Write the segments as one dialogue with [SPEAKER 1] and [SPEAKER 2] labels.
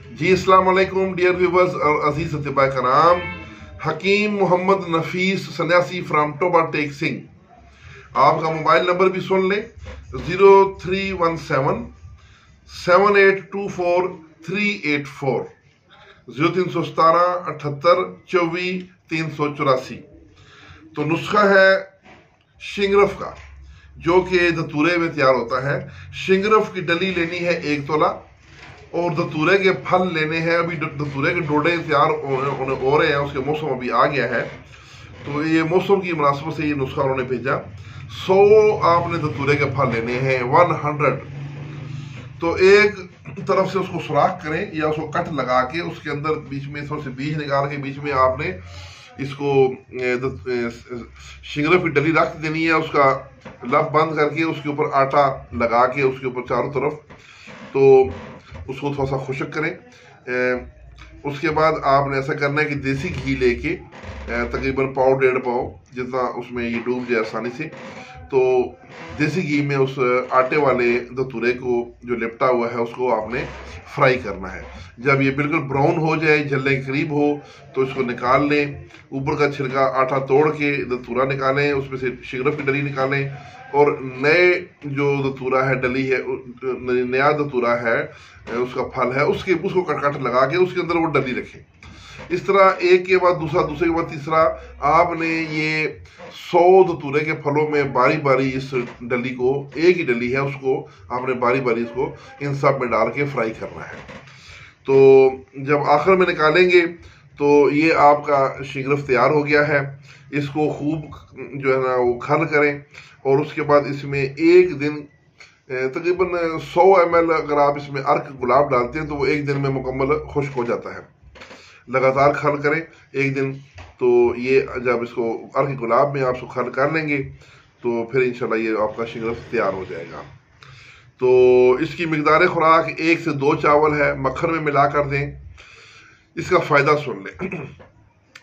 [SPEAKER 1] जी अस्सलाम वालेकुम dear viewers और अजीज अतिबा कराम। हकीम मोहम्मद नफीस सन्यासी फ्राम टोबा टेक सिंह। आपका मोबाइल नंबर भी सुन लें 0317-7824-384 0317-7824-384। तो नुस्खा है शिंगरफ का, जो कि दतूरे में तैयार होता है। शिंगरफ की डली लेनी है 1 तोला और दतूरे के फल लेने हैं। अभी दतूरे के डोडे तैयार हो रहे हैं, उसके मौसम अभी आ गया है, तो ये मौसम की मुनासिबत से ये नुस्खा उन्होंने भेजा। 100 आपने दतूरे के फल लेने हैं, 100। तो एक तरफ से उसको सुराख करें या उसको कट लगा के उसके अंदर बीच में थोड़े से बीज निकाल के बीच में आपने इसको शिंगरफ की डली रख देनी है। उसका लब बंद करके उसके ऊपर आटा लगा के उसके ऊपर चारों तरफ तो उसको थोड़ा सा खुश्क करें। उसके बाद आपने ऐसा करना है कि देसी घी लेके तकरीबन 1.5 जितना उसमें ये डूब जाए आसानी से, तो देसी घी में उस आटे वाले दतूरे को जो लिपटा हुआ है उसको आपने फ्राई करना है। जब ये बिल्कुल ब्राउन हो जाए, जलने के करीब हो, तो इसको निकाल लें। ऊपर का छिलका आटा तोड़ के दतूरा निकालें, उसमें से शिंगरफ की डली निकालें और नए जो दतूरा है डली है, नया दतूरा है, उसका फल है, उसको कट लगा के उसके अंदर वो डली रखें। इस तरह एक के बाद दूसरा, दूसरे के बाद तीसरा, आपने ये 100 दतूरे के फलों में बारी बारी इस डली को, एक ही डली है उसको आपने बारी बारी इसको इन सब में डाल के फ्राई करना है। तो जब आखिर में निकालेंगे तो ये आपका शिंगरफ तैयार हो गया है। इसको खूब जो है ना वो खल करें और उसके बाद इसमें एक दिन तकरीबन 100 ml अगर आप इसमें अर्क गुलाब डालते हैं तो वो एक दिन में मुकम्मल खुश्क हो जाता है। लगातार खल करें एक दिन, तो ये जब इसको अर्क गुलाब में आप इसको खल कर लेंगे तो फिर इंशाल्लाह ये आपका शिंगरफ तैयार हो जाएगा। तो इसकी मिकदार खुराक 1 से 2 चावल है, मक्खन में मिला कर दें। इसका फ़ायदा सुन लें।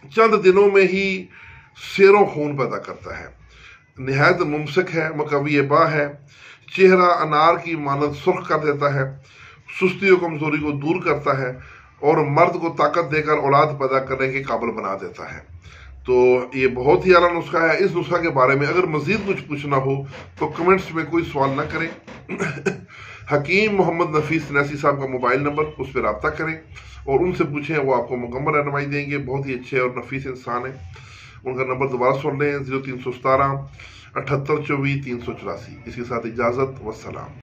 [SPEAKER 1] चंद दिनों में ही सेरों खून पैदा करता है, निहायत मुमसक है, मकवी बा है, चेहरा अनार की मानद सुर्ख कर देता है, सुस्ती और कमजोरी को दूर करता है और मर्द को ताकत देकर औलाद पैदा करने के काबिल बना देता है। तो ये बहुत ही आला नुस्खा है। इस नुस्खा के बारे में अगर मजीद कुछ पूछना हो तो कमेंट्स में कोई सवाल ना करें। हकीम मोहम्मद नफीस सन्यासी साहब का मोबाइल नंबर, उस पर रब्ता करें और उनसे पूछें, वो आपको मुकम्मल रहनुमाई देंगे। बहुत ही अच्छे और नफीस इंसान है। उनका नंबर दोबारा सुन लें 0317-7824-384। इसके साथ इजाज़त, वस्सलाम।